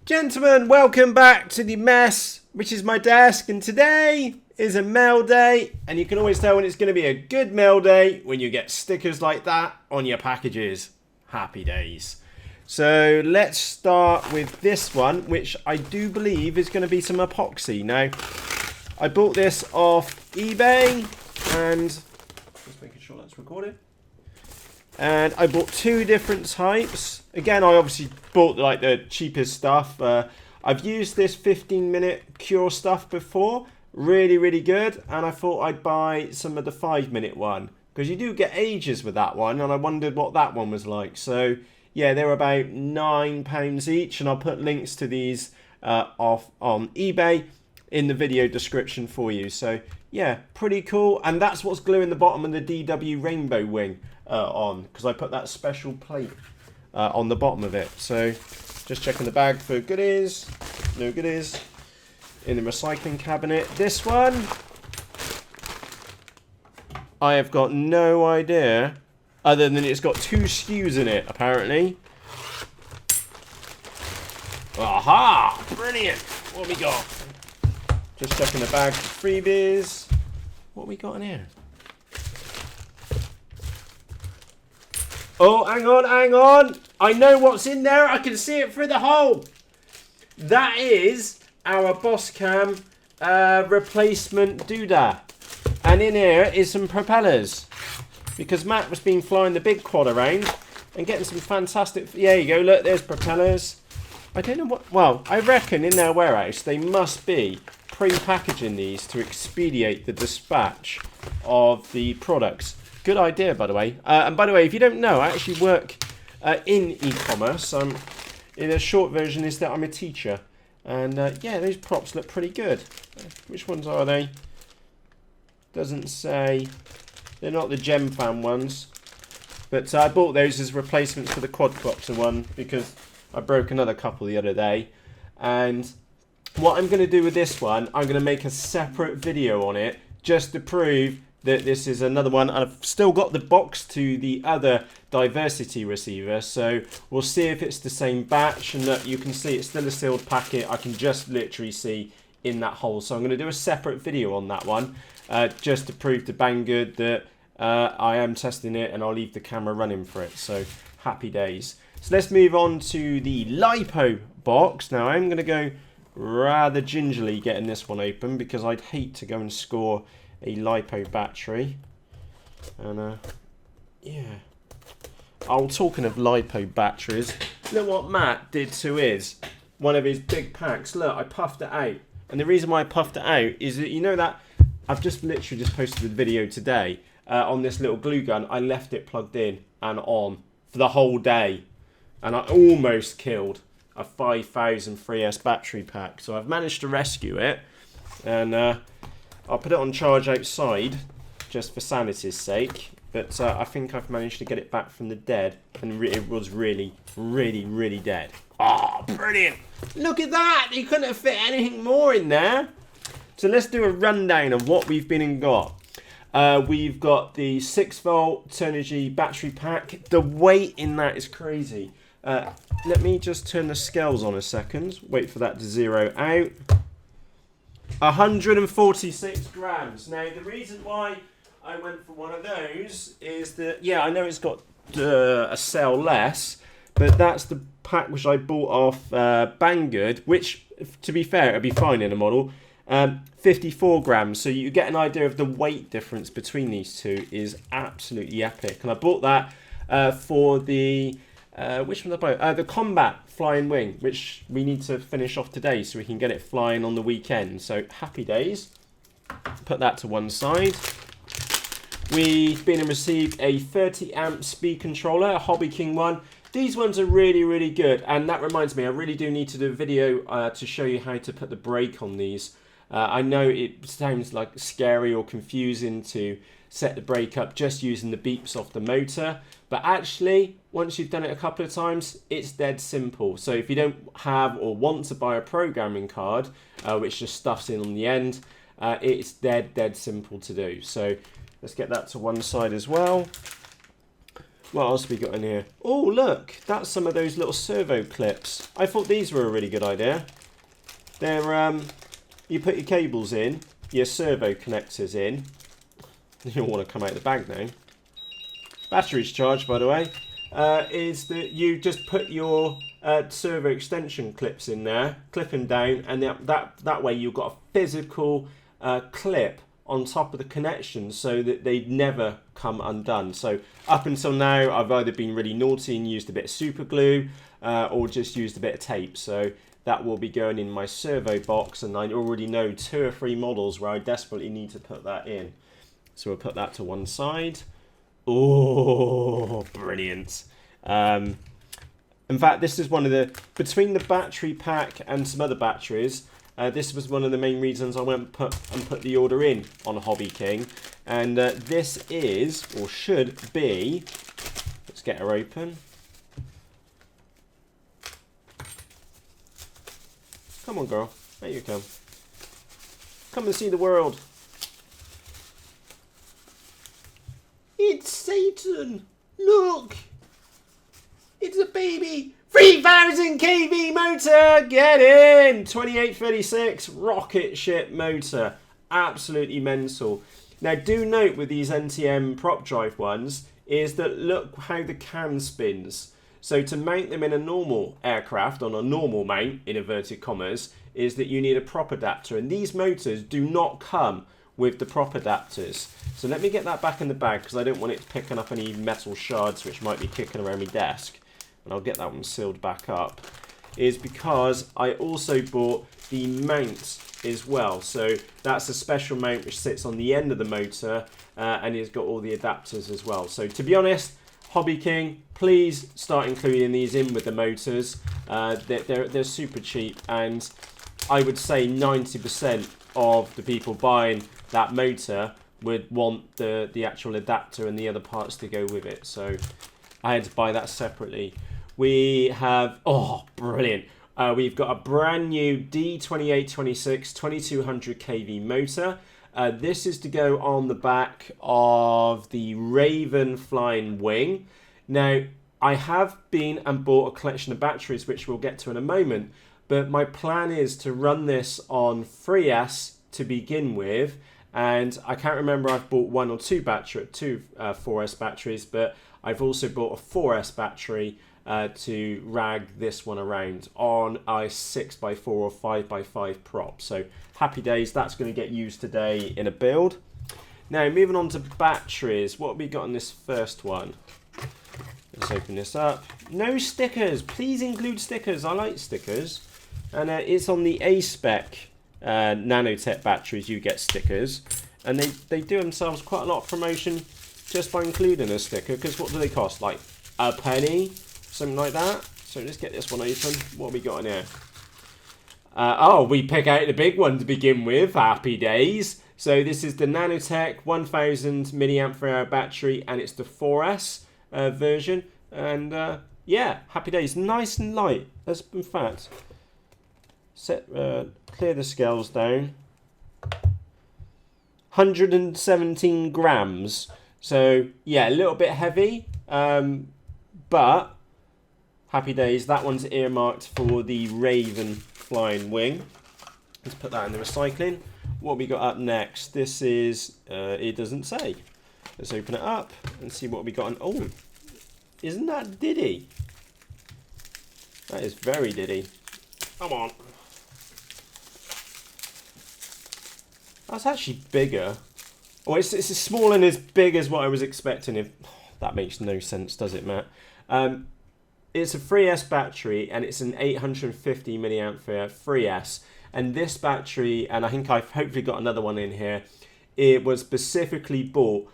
Gentlemen, welcome back to the mess, which is my desk, and today is a mail day, and you can always tell when it's going to be a good mail day when you get stickers like that on your packages. Happy days. So let's start with this one, which I do believe is going to be some epoxy. Now, I bought this off eBay, and just making sure that's recorded. And I bought two different types. Again, I obviously bought like the cheapest stuff. I've used this 15-minute cure stuff before. Really, really good. And I thought I'd buy some of the 5-minute one, because you do get ages with that one. And I wondered what that one was like. So yeah, they were about £9 each. And I'll put links to these off on eBay in the video description for you. So yeah, pretty cool. And that's what's gluing the bottom of the DW Rainbow Wing on, because I put that special plate on the bottom of it. So just checking the bag for goodies. No goodies in the recycling cabinet. This one, I have got no idea, other than it's got 2 SKUs in it apparently. Aha, brilliant. What we got? Just checking the bag for freebies. What we got in here? Oh, hang on, hang on. I know what's in there. I can see it through the hole. That is our Boss Cam replacement doodah. And in here is some propellers. Because Matt was been flying the big quad around and getting some fantastic... There you go, look, there's propellers. I don't know what... Well, I reckon in their warehouse they must be pre-packaging these to expedite the dispatch of the products. Good idea, by the way. And by the way, if you don't know, I actually work in e-commerce. In a short version is that I'm a teacher. And yeah, those props look pretty good. Which ones are they? Doesn't say. They're not the Gem Fan ones. But I bought those as replacements for the quadcopter one, because I broke another couple the other day. And what I'm going to do with this one, I'm going to make a separate video on it, just to prove that this is another one. And I've still got the box to the other diversity receiver, so we'll see if it's the same batch. And look, you can see it's still a sealed packet. I can just literally see in that hole, so I'm going to do a separate video on that one, just to prove to Banggood that I am testing it, and I'll leave the camera running for it. So happy days. So let's move on to the lipo box. Now I'm going to go rather gingerly getting this one open, because I'd hate to go and score a lipo battery. And yeah. Oh, talking of lipo batteries, look what Matt did to one of his big packs. Look, I puffed it out. And the reason why I puffed it out is that, you know, that I've just literally just posted a video today on this little glue gun. I left it plugged in and on for the whole day, and I almost killed a 5000 3S battery pack. So I've managed to rescue it, and I'll put it on charge outside just for sanity's sake. But I think I've managed to get it back from the dead, and it was really, really, really dead. Oh, brilliant! Look at that! You couldn't have fit anything more in there. So let's do a rundown of what we've been and got. We've got the 6-volt Turnigy battery pack. The weight in that is crazy. Let me just turn the scales on a second. Wait for that to zero out. 146 grams. Now, the reason why I went for one of those is that, yeah, I know it's got a cell less, but that's the pack which I bought off Banggood, which, to be fair, it'll be fine in a model. 54 grams, so you get an idea of the weight difference between these two is absolutely epic. And I bought that for the which one did I buy? The Combat Flying Wing, which we need to finish off today so we can get it flying on the weekend. So happy days. Put that to one side. We've been and received a 30 amp speed controller, a Hobby King one. These ones are really, really good. And that reminds me, I really do need to do a video to show you how to put the brake on these. I know it sounds like scary or confusing to set the brake up just using the beeps off the motor, but actually once you've done it a couple of times, it's dead simple. So if you don't have or want to buy a programming card which just stuffs in on the end, it's dead simple to do. So let's get that to one side as well. What else have we got in here? Oh, look, that's some of those little servo clips. I thought these were a really good idea. They're, you put your cables in, your servo connectors in. You don't want to come out of the bag now. Battery's charged, by the way. Is that you just put your servo extension clips in there, clip them down, and that way you've got a physical clip on top of the connection so that they never come undone. So up until now, I've either been really naughty and used a bit of super glue or just used a bit of tape. So that will be going in my servo box, and I already know 2 or 3 models where I desperately need to put that in. So we'll put that to one side. Oh, brilliant. In fact, this is one of the, between the battery pack and some other batteries, this was one of the main reasons I went and put the order in on Hobby King. And this is, or should be, let's get her open. Come on, girl. There you come. Come and see the world. It's Satan. Look. It's a baby 3000 kV motor. Get in. 2836 rocket ship motor. Absolutely mental. Now, do note with these NTM prop drive ones is that look how the can spins. So to mount them in a normal aircraft, on a normal mount, in inverted commas, is that you need a prop adapter. And these motors do not come with the prop adapters. So let me get that back in the bag because I don't want it picking up any metal shards which might be kicking around my desk. And I'll get that one sealed back up. Is because I also bought the mount as well. So that's a special mount which sits on the end of the motor and it's got all the adapters as well. So to be honest, Hobby King, please start including these in with the motors. They're super cheap, and I would say 90% of the people buying that motor would want the actual adapter and the other parts to go with it. So I had to buy that separately. We have, oh, brilliant. We've got a brand new D2826 2200 kV motor. This is to go on the back of the Raven flying wing. Now, I have been and bought a collection of batteries, which we'll get to in a moment, but my plan is to run this on 3S to begin with, and I can't remember, I've bought 1 or 2 4S batteries, but I've also bought a 4S battery to rag this one around on a 6x4 or 5x5 prop. So happy days, that's going to get used today in a build. Now moving on to batteries, what have we got on this first one? Let's open this up. No stickers, please include stickers, I like stickers. And it's on the A-spec nano-tech batteries, you get stickers. And they do themselves quite a lot of promotion just by including a sticker, because what do they cost? Like a penny? Something like that. So let's get this one open. What have we got in here? Oh, we pick out the big one to begin with. Happy days. So this is the nano-tech 1000 milliampere hour battery, and it's the 4S version. And yeah, happy days. Nice and light. Let's, in fact, clear the scales down. 117 grams. So yeah, a little bit heavy, but happy days. That one's earmarked for the Raven flying wing. Let's put that in the recycling. What we got up next? This is, it doesn't say. Let's open it up and see what we got. Oh, isn't that Diddy? That is very Diddy. Come on. That's actually bigger. Oh, it's as small and as big as what I was expecting. If that makes no sense, does it, Matt? It's a 3S battery, and it's an 850 milliampere 3S. And this battery, and I think I've hopefully got another one in here, it was specifically bought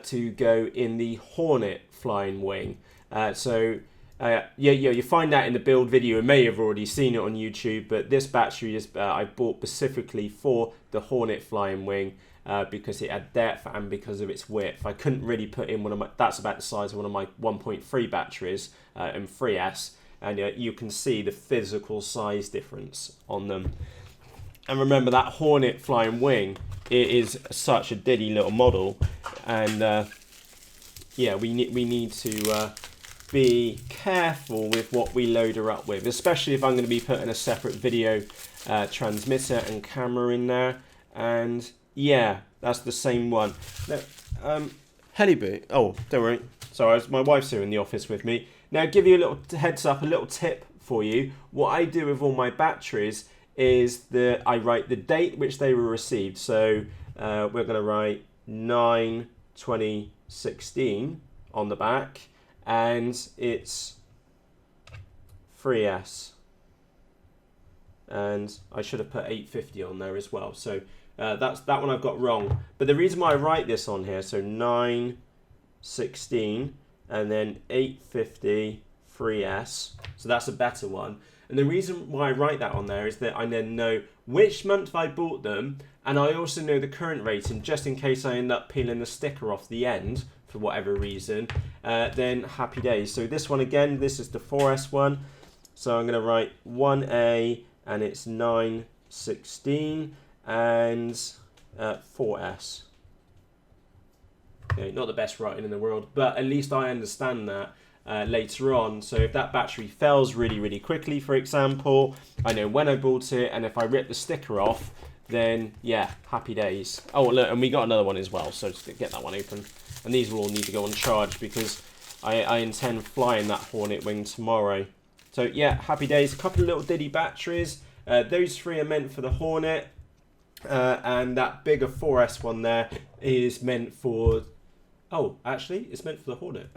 to go in the Hornet flying wing. You find that in the build video. You may have already seen it on YouTube, but this battery is I bought specifically for the Hornet flying wing because it had depth and because of its width. I couldn't really put in one of my, that's about the size of one of my 1.3 batteries in 3S, and you can see the physical size difference on them. And remember, that Hornet flying wing, it is such a diddy little model, and yeah, we need to be careful with what we load her up with, especially if I'm going to be putting a separate video transmitter and camera in there. And yeah, that's the same one. Now, Hellyboot. Oh, don't worry. Sorry, my wife's here in the office with me. Now, give you a little heads up, a little tip for you. What I do with all my batteries is that I write the date which they were received. So we're going to write 9/20/16 on the back, and it's 3S. And I should have put 850 on there as well. So that's that one I've got wrong. But the reason why I write this on here, so 9/16 and then 850 3S, so that's a better one. And the reason why I write that on there is that I then know which month I bought them, and I also know the current rating, just in case I end up peeling the sticker off the end for whatever reason. Then happy days. So this one again, this is the 4S one. So I'm going to write 1A, and it's 9/16 and 4S. Okay, not the best writing in the world, but at least I understand that later on. So if that battery fails really quickly, for example, I know when I bought it, and if I rip the sticker off, then yeah, happy days. Oh look, and we got another one as well, so just get that one open. And these will all need to go on charge because I intend flying that Hornet wing tomorrow. So yeah, happy days. A couple of little diddy batteries. Those three are meant for the Hornet, and that bigger 4S one there is meant for... Oh, actually, it's meant for the Hornet.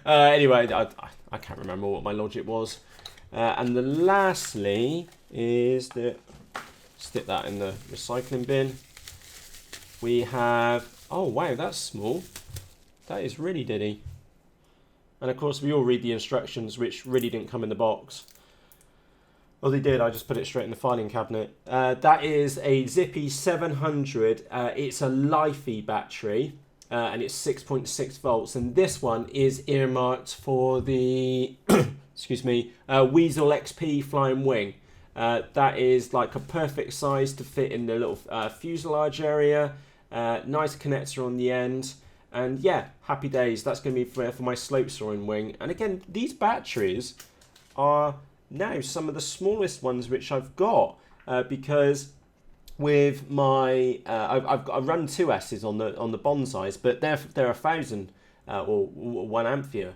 Anyway, I can't remember what my logic was. And the lastly is the... Stick that in the recycling bin. We have... Oh, wow, that's small. That is really diddy. And of course, we all read the instructions, which really didn't come in the box. Well, they did. I just put it straight in the filing cabinet. That is a Zippy 700. It's a Lifey battery. And it's 6.6 volts, and this one is earmarked for the excuse me, Weasel XP flying wing. That is like a perfect size to fit in the little fuselage area. Nice connector on the end, and yeah, happy days. That's going to be for my slope soaring wing. And again, these batteries are now some of the smallest ones which I've got, because with my I run 2S's on the bonsais, but they're 1,000 or 1 ampere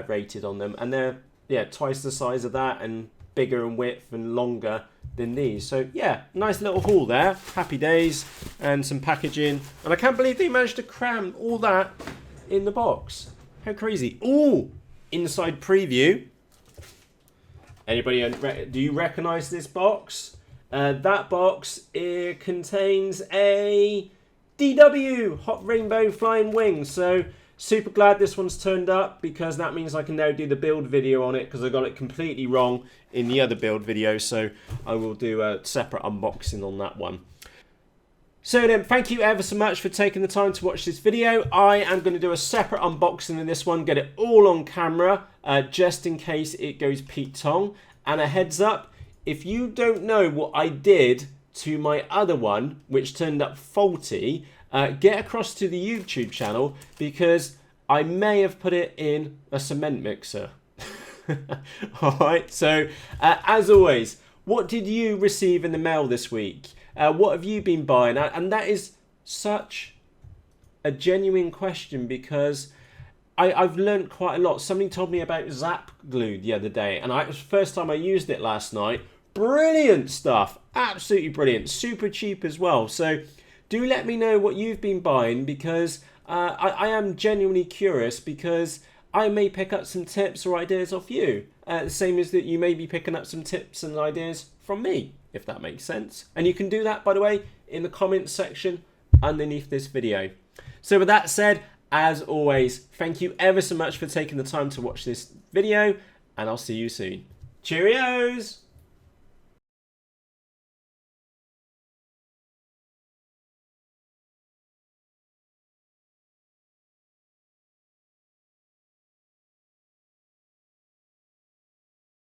rated on them, and they're twice the size of that and bigger in width and longer than these. So yeah, nice little haul there. Happy days. And some packaging, and I can't believe they managed to cram all that in the box. How crazy. Ooh, inside preview. Anybody, do you recognize this box? That box, it contains a DW Hot Rainbow Flying Wing. So super glad this one's turned up, because that means I can now do the build video on it, because I got it completely wrong in the other build video. So I will do a separate unboxing on that one. So then, thank you ever so much for taking the time to watch this video. I am going to do a separate unboxing in this one, get it all on camera, just in case it goes Pete Tong. And a heads up, if you don't know what I did to my other one, which turned up faulty, get across to the YouTube channel, because I may have put it in a cement mixer. Alright, so as always, what did you receive in the mail this week? What have you been buying? And that is such a genuine question, because I've learned quite a lot. Somebody told me about Zap glue the other day, and it was the first time I used it last night. Brilliant stuff. Absolutely brilliant. Super cheap as well. So do let me know what you've been buying, because I am genuinely curious, because I may pick up some tips or ideas off you. The same as that you may be picking up some tips and ideas from me, if that makes sense. And you can do that, by the way, in the comments section underneath this video. So with that said, as always, thank you ever so much for taking the time to watch this video, and I'll see you soon. Cheerios!